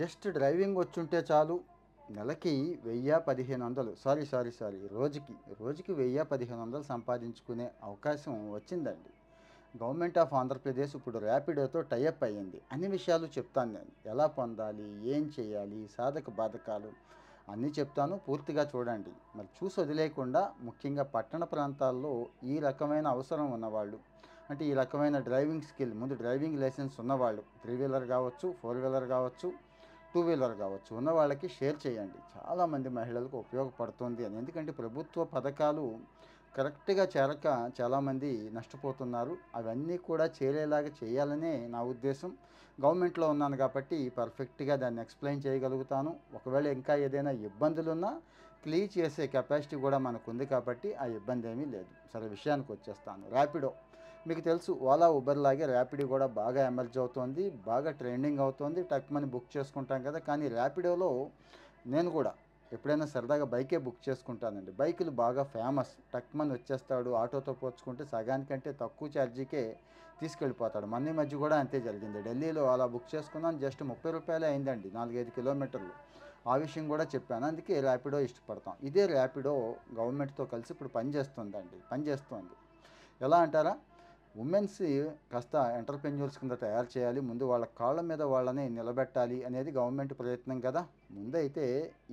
Just driving వచ్చుంటే చాలు. నెలకి 1000, 1500 సారీ. రోజుకి 1000, 1500 సంపాదించుకునే అవకాశం వచ్చిందండి. గవర్నమెంట్ ఆఫ్ ఆంధ్రప్రదేశ్ ఇప్పుడు ర్యాపిడోతో టైఅప్ అయ్యింది. అన్ని విషయాలు చెప్తాను నేను. ఎలా పొందాలి, ఏం చేయాలి, సాధక బాధకాలు అన్నీ చెప్తాను. పూర్తిగా చూడండి. మరి చూసి వదిలేయకుండా, ముఖ్యంగా పట్టణ ప్రాంతాల్లో ఈ రకమైన అవసరం ఉన్నవాళ్ళు, అంటే ఈ రకమైన డ్రైవింగ్ స్కిల్, ముందు డ్రైవింగ్ లైసెన్స్ ఉన్నవాళ్ళు, 3 వీలర్ కావచ్చు, 4 వీలర్ కావచ్చు, 2 వీలర్ కావచ్చు, ఉన్న వాళ్ళకి షేర్ చేయండి. చాలామంది మహిళలకు ఉపయోగపడుతుంది అని. ఎందుకంటే ప్రభుత్వ పథకాలు కరెక్ట్గా చేరక చాలామంది నష్టపోతున్నారు. అవన్నీ కూడా చేరేలాగా చేయాలనే నా ఉద్దేశం. గవర్నమెంట్లో ఉన్నాను కాబట్టి పర్ఫెక్ట్గా దాన్ని ఎక్స్ప్లెయిన్ చేయగలుగుతాను. ఒకవేళ ఇంకా ఏదైనా ఇబ్బందులున్నా క్లియర్ చేసే కెపాసిటీ కూడా మనకుంది కాబట్టి ఆ ఇబ్బంది ఏమీ లేదు. సరే, విషయానికి వచ్చేస్తాను. ర్యాపిడో మీకు తెలుసు, ఓలా ఉబర్ లాగే ర్యాపిడో కూడా బాగా ఎమర్జ్ అవుతోంది, బాగా ట్రెండింగ్ అవుతోంది. టక్మని బుక్ చేసుకుంటాం కదా. కానీ ర్యాపిడోలో నేను కూడా ఎప్పుడైనా సరదాగా బైకే బుక్ చేసుకుంటానండి. బైకులు బాగా ఫేమస్. టక్మని వచ్చేస్తాడు. ఆటోతో పోల్చుకుంటే సగానికంటే తక్కువ ఛార్జీకే తీసుకెళ్ళిపోతాడు. మొన్న ఈ మధ్య కూడా అంతే జరిగింది. ఢిల్లీలో అలా బుక్ చేసుకున్నాను. జస్ట్ 30 రూపాయలే అయిందండి, 4-5 కిలోమీటర్లు. ఆ విషయం కూడా చెప్పాను. అందుకే ర్యాపిడో ఇష్టపడతాం. ఇదే ర్యాపిడో గవర్నమెంట్తో కలిసి ఇప్పుడు పనిచేస్తోంది. ఎలా అంటారా? ఉమెన్స్ కాస్త ఎంటర్‌ప్రెన్యూర్స్ కింద తయారు చేయాలి. ముందు వాళ్ళ కాళ్ళ మీద వాళ్ళని నిలబెట్టాలి అనేది గవర్నమెంట్ ప్రయత్నం కదా. ముందైతే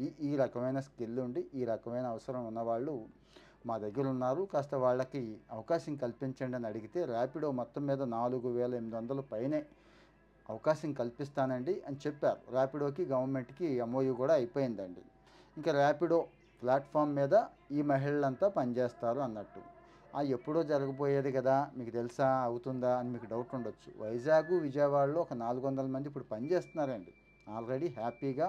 ఈ ఈ రకమైన స్కిల్ ఉండి, ఈ రకమైన అవసరం ఉన్నవాళ్ళు మా దగ్గర ఉన్నారు, కాస్త వాళ్ళకి అవకాశం కల్పించండి అని అడిగితే, ర్యాపిడో మొత్తం మీద 4800 పైనే అవకాశం కల్పిస్తానండి అని చెప్పారు. ర్యాపిడోకి గవర్నమెంట్కి ఎంఓయూ కూడా అయిపోయిందండి. ఇంకా ర్యాపిడో ప్లాట్ఫామ్ మీద ఈ మహిళలంతా పనిచేస్తారు అన్నట్టు. ఎప్పుడో జరగబోయేది కదా, మీకు తెలుసా, అవుతుందా అని మీకు డౌట్ ఉండొచ్చు. వైజాగ్, విజయవాడలో ఒక 400 మంది ఇప్పుడు పనిచేస్తున్నారండి. ఆల్రెడీ హ్యాపీగా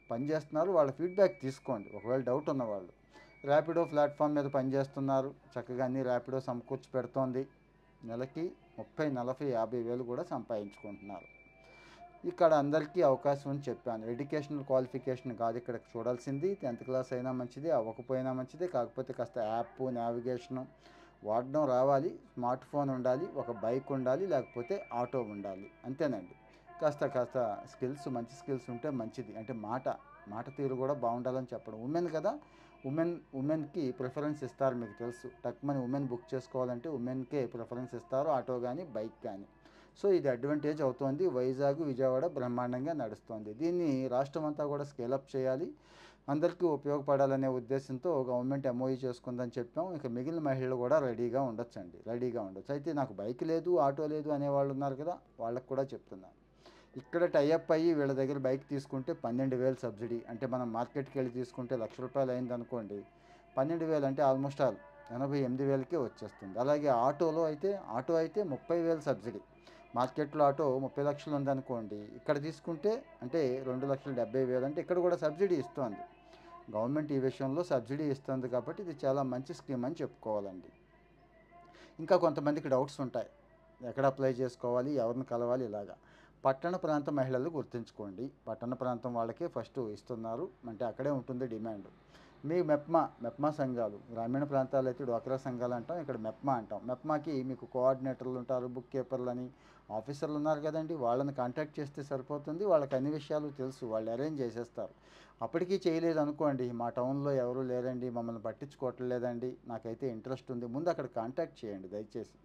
పనిచేస్తున్నారు. వాళ్ళ ఫీడ్బ్యాక్ తీసుకోండి ఒకవేళ డౌట్ ఉన్నవాళ్ళు. ర్యాపిడో ప్లాట్ఫామ్ మీద పనిచేస్తున్నారు. చక్కగా అన్ని ర్యాపిడో సమకూర్చి పెడుతోంది. నెలకి 30, 40, 50 వేలు కూడా సంపాదించుకుంటున్నారు. ఇక్కడ అందరికీ అవకాశం అని చెప్పాను. ఎడ్యుకేషనల్ క్వాలిఫికేషన్ కాదు ఇక్కడ చూడాల్సింది. 10th క్లాస్ అయినా మంచిదే, అవ్వకపోయినా మంచిదే. కాకపోతే కాస్త యాప్, నావిగేషను వాడడం రావాలి, స్మార్ట్ ఫోన్ ఉండాలి, ఒక బైక్ ఉండాలి, లేకపోతే ఆటో ఉండాలి. అంతేనండి. కాస్త కాస్త స్కిల్స్, మంచి స్కిల్స్ ఉంటే మంచిది. అంటే మాట తీరు కూడా బాగుండాలని చెప్పడం. ఉమెన్ కదా, ఉమెన్కి ప్రిఫరెన్స్ ఇస్తారు, మీకు తెలుసు. టక్మని ఉమెన్ బుక్ చేసుకోవాలంటే ఉమెన్కే ప్రిఫరెన్స్ ఇస్తారు, ఆటో కానీ బైక్ కానీ. సో ఇది అడ్వాంటేజ్ అవుతోంది. వైజాగ్, విజయవాడ బ్రహ్మాండంగా నడుస్తోంది. దీన్ని రాష్ట్రం అంతా కూడా స్కేలప్ చేయాలి, అందరికీ ఉపయోగపడాలనే ఉద్దేశంతో గవర్నమెంట్ ఎంఓయూ చేసుకుందని చెప్పాం. ఇక మిగిలిన మహిళలు కూడా రెడీగా ఉండొచ్చు. అయితే నాకు బైక్ లేదు, ఆటో లేదు అనేవాళ్ళు ఉన్నారు కదా, వాళ్ళకు కూడా చెప్తున్నాను. ఇక్కడ టైఅప్ అయ్యి వీళ్ళ దగ్గర బైక్ తీసుకుంటే 12,000 సబ్సిడీ. అంటే మనం మార్కెట్కి వెళ్ళి తీసుకుంటే ₹1,00,000 అయింది అనుకోండి, 12,000 అంటే ఆల్మోస్ట్ ఆల్ 88,000కే వచ్చేస్తుంది. అలాగే ఆటో అయితే 30,000 సబ్సిడీ. మార్కెట్లో ఆటో 30 లక్షలు ఉందనుకోండి, ఇక్కడ తీసుకుంటే అంటే 2,70,000. అంటే ఇక్కడ కూడా సబ్సిడీ ఇస్తోంది గవర్నమెంట్. ఈ విషయంలో సబ్సిడీ ఇస్తుంది కాబట్టి ఇది చాలా మంచి స్కీమ్ అని చెప్పుకోవాలండి. ఇంకా కొంతమందికి డౌట్స్ ఉంటాయి, ఎక్కడ అప్లై చేసుకోవాలి, ఎవరిని కలవాలి, ఇలాగా. పట్టణ ప్రాంత మహిళలు గుర్తుంచుకోండి. పట్టణ ప్రాంతం వాళ్ళకే ఫస్ట్ ఇస్తున్నారు, అంటే అక్కడే ఉంటుంది డిమాండ్. మీ మెప్మా సంఘాలు, గ్రామీణ ప్రాంతాల్లో అయితే డ్వాక్రా సంఘాలు అంటాం, ఇక్కడ మెప్మా అంటాం. మెప్మాకి మీకు కోఆర్డినేటర్లు ఉంటారు, బుక్ కీపర్లని, ఆఫీసర్లు ఉన్నారు కదండి. వాళ్ళని కాంటాక్ట్ చేస్తే సరిపోతుంది. వాళ్ళకి అన్ని విషయాలు తెలుసు, వాళ్ళు అరేంజ్ చేసేస్తారు. అప్పటికీ చేయలేదు అనుకోండి, మా టౌన్లో ఎవరు లేరండి, మమ్మల్ని పట్టించుకోవట్లేదండి, నాకైతే ఇంట్రెస్ట్ ఉంది, ముందు అక్కడ కాంటాక్ట్ చేయండి దయచేసి.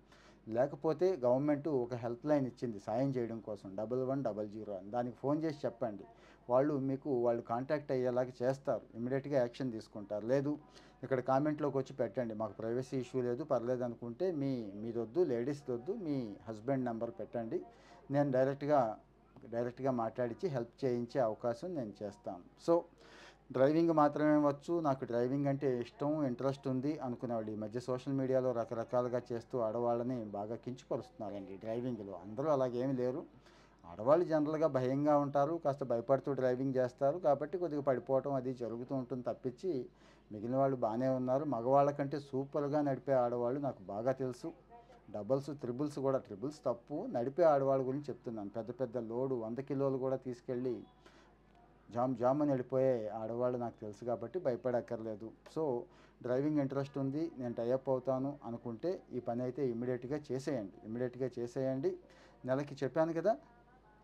లేకపోతే గవర్నమెంట్ ఒక హెల్ప్ లైన్ ఇచ్చింది సాయం చేయడం కోసం, 1100 అని. దానికి ఫోన్ చేసి చెప్పండి, వాళ్ళు కాంటాక్ట్ అయ్యేలాగా చేస్తారు, ఇమీడియట్గా యాక్షన్ తీసుకుంటారు. లేదు, ఇక్కడ కామెంట్లోకి వచ్చి పెట్టండి, మాకు ప్రైవసీ ఇష్యూ లేదు, పర్లేదు అనుకుంటే మీదొద్దు, లేడీస్దొద్దు, మీ హస్బెండ్ నెంబర్ పెట్టండి, నేను డైరెక్ట్గా మాట్లాడించి హెల్ప్ చేయించే అవకాశం నేను చేస్తాను. సో డ్రైవింగ్ మాత్రమే వచ్చు, నాకు డ్రైవింగ్ అంటే ఇష్టం, ఇంట్రెస్ట్ ఉంది అనుకునేవాళ్ళు ఈ మధ్య సోషల్ మీడియాలో రకరకాలుగా చేస్తూ ఆడవాళ్ళని బాగా కించపరుస్తున్నారండి డ్రైవింగ్లో. అందరూ అలాగేమీ లేరు. ఆడవాళ్ళు జనరల్గా భయంగా ఉంటారు, కాస్త భయపడుతూ డ్రైవింగ్ చేస్తారు కాబట్టి కొద్దిగా పడిపోవటం అది జరుగుతూ ఉంటుంది తప్పించి మిగిలిన వాళ్ళు బాగానే ఉన్నారు. మగవాళ్ళకంటే సూపర్గా నడిపే ఆడవాళ్ళు నాకు బాగా తెలుసు. డబల్స్, ట్రిబుల్స్ తప్పు, నడిపే ఆడవాళ్ళ గురించి చెప్తున్నాను. పెద్ద పెద్ద లోడు 100 కిలోలు కూడా తీసుకెళ్ళి జామ్ అని వెళ్ళిపోయే ఆడవాళ్ళు నాకు తెలుసు కాబట్టి భయపడక్కర్లేదు. సో డ్రైవింగ్ ఇంట్రెస్ట్ ఉంది, నేను టైఅప్ అవుతాను అనుకుంటే ఈ పని అయితే ఇమ్మీడియట్గా చేసేయండి. నెలకి చెప్పాను కదా,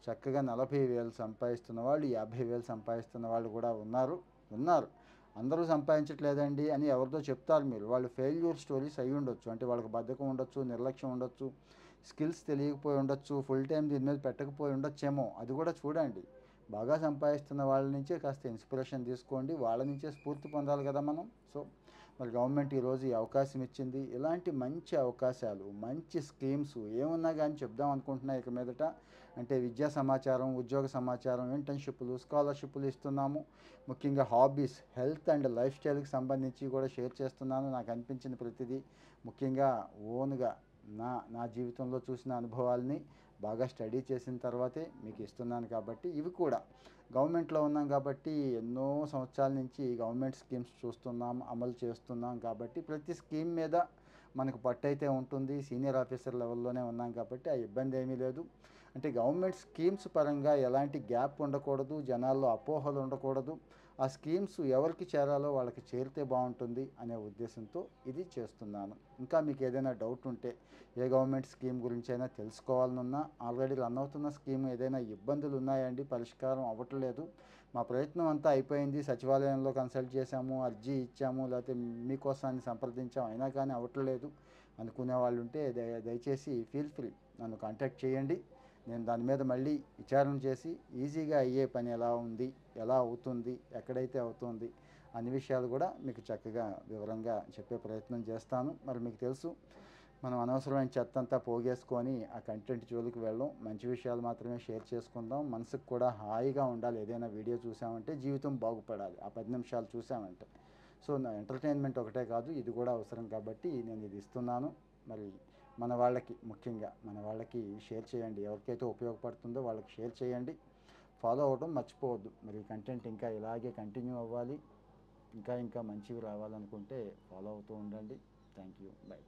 చక్కగా 40,000 సంపాదిస్తున్న వాళ్ళు, 50,000 సంపాదిస్తున్న వాళ్ళు కూడా ఉన్నారు. అందరూ సంపాదించట్లేదండి అని ఎవరితో చెప్తారు మీరు. వాళ్ళు ఫెయిల్యూర్ స్టోరీస్ అయ్యి ఉండొచ్చు. అంటే వాళ్ళకి బద్ధకం ఉండొచ్చు, నిర్లక్ష్యం ఉండొచ్చు, స్కిల్స్ తెలియకపోయి ఉండొచ్చు, ఫుల్ టైం దీని మీద పెట్టకపోయి ఉండొచ్చేమో. అది కూడా చూడండి. బాగా సంపాదిస్తున్న వాళ్ళ నుంచే కాస్త ఇన్స్పిరేషన్ తీసుకోండి. వాళ్ళ నుంచే స్ఫూర్తి పొందాలి కదా మనం. సో మరి గవర్నమెంట్ ఈరోజు ఈ అవకాశం ఇచ్చింది. ఇలాంటి మంచి అవకాశాలు, మంచి స్కీమ్స్ ఏమున్నా కానీ చెప్దాం అనుకుంటున్నా ఇక మీదట. అంటే విద్యా సమాచారం, ఉద్యోగ సమాచారం, ఇంటర్న్షిప్లు, స్కాలర్షిప్లు ఇస్తున్నాము. ముఖ్యంగా హాబీస్, హెల్త్ అండ్ లైఫ్ స్టైల్కి సంబంధించి కూడా షేర్ చేస్తున్నాను. నాకు అనిపించిన ప్రతిదీ ముఖ్యంగా ఓన్గా నా నా జీవితంలో చూసిన అనుభవాల్ని బాగా స్టడీ చేసిన తర్వాతే మీకు ఇస్తున్నాను. కాబట్టి ఇవి కూడా గవర్నమెంట్లో ఉన్నాం కాబట్టి ఎన్నో సంవత్సరాల నుంచి గవర్నమెంట్ స్కీమ్స్ చూస్తున్నాం, అమలు చేస్తున్నాం. కాబట్టి ప్రతి స్కీమ్ మీద మనకు పట్టయితే ఉంటుంది. సీనియర్ ఆఫీసర్ లెవెల్లోనే ఉన్నాం కాబట్టి ఆ ఇబ్బంది ఏమీ లేదు. అంటే గవర్నమెంట్ స్కీమ్స్ పరంగా ఎలాంటి గ్యాప్ ఉండకూడదు, జనాల్లో అపోహలు ఉండకూడదు. ఆ స్కీమ్స్ ఎవరికి చేరాలో వాళ్ళకి చేరితే బాగుంటుంది అనే ఉద్దేశంతో ఇది చేస్తున్నాను. ఇంకా మీకు ఏదైనా డౌట్ ఉంటే, ఏ గవర్నమెంట్ స్కీమ్ గురించి అయినా తెలుసుకోవాలనున్నా, ఆల్రెడీ రన్ అవుతున్న స్కీమ్ ఏదైనా ఇబ్బందులు ఉన్నాయండి, పరిష్కారం అవ్వట్లేదు, మా ప్రయత్నం అంతా అయిపోయింది, సచివాలయంలో కన్సల్ట్ చేశాము, అర్జీ ఇచ్చాము, లేకపోతే మీకోసాన్ని సంప్రదించాము, అయినా కానీ అవ్వట్లేదు అనుకునే వాళ్ళు ఉంటే దయచేసి ఫీల్ ఫ్రీ నన్ను కాంటాక్ట్ చేయండి. నేను దాని మీద మళ్ళీ విచారణ చేసి ఈజీగా అయ్యే పని ఎలా ఉంది, ఎలా అవుతుంది, ఎక్కడైతే అవుతుంది అన్ని విషయాలు కూడా మీకు చక్కగా వివరంగా చెప్పే ప్రయత్నం చేస్తాను. మరి మీకు తెలుసు, మనం అనవసరమైన చెత్త అంతా పోగేసుకొని ఆ కంటెంట్ జోలికి వెళ్ళడం, మంచి విషయాలు మాత్రమే షేర్ చేసుకుందాం. మనసుకు కూడా హాయిగా ఉండాలి. ఏదైనా వీడియో చూసామంటే జీవితం బాగుపడాలి ఆ 10 నిమిషాలు చూసామంటే. సో నా ఎంటర్టైన్మెంట్ ఒకటే కాదు, ఇది కూడా అవసరం కాబట్టి నేను ఇది ఇస్తున్నాను. మరి ముఖ్యంగా మన వాళ్ళకి షేర్ చేయండి. ఎవరికైతే ఉపయోగపడుతుందో వాళ్ళకి షేర్ చేయండి. ఫాలో అవ్వడం మర్చిపోవద్దు. మరి కంటెంట్ ఇంకా ఇలాగే కంటిన్యూ అవ్వాలి, ఇంకా మంచివి రావాలనుకుంటే ఫాలో అవుతూ ఉండండి. Thank you. బై.